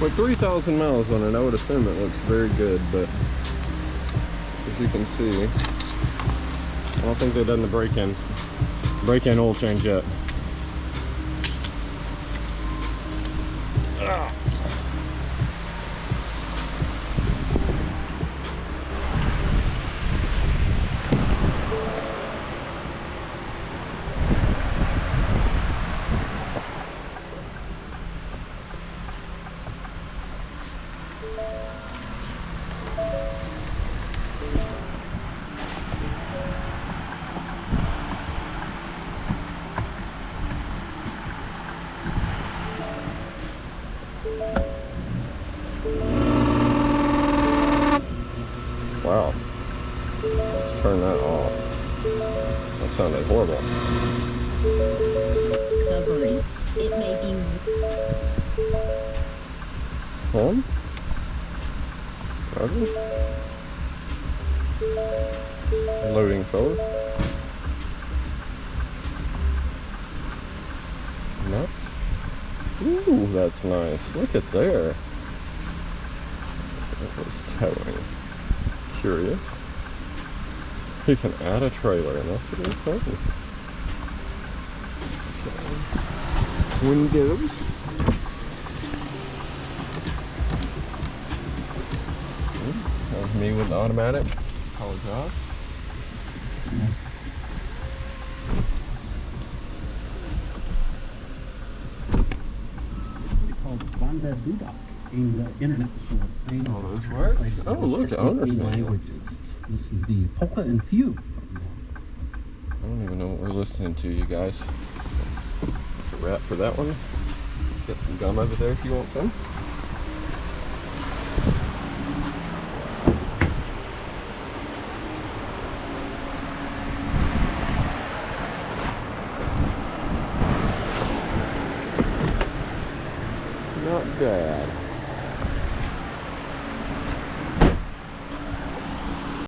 With 3,000 miles on it, I would assume it looks very good, but as you can see, I don't think they've done the break-in oil change yet. Wow. Let's turn that off. That sounded horrible. Covering. It may be Home? Roger. Loading forward. No. Ooh, that's nice. Look at there. It was towing. Curious. You can add a trailer, and that's what it's saying. Okay. Windows. That was me with the automatic. Apologize. In the international trade. Oh, those work? Oh, look, the owner's manual. This is the polka and fugue. I don't even know what we're listening to, you guys. That's a wrap for that one. Let's get some gum over there if you want some. Not bad.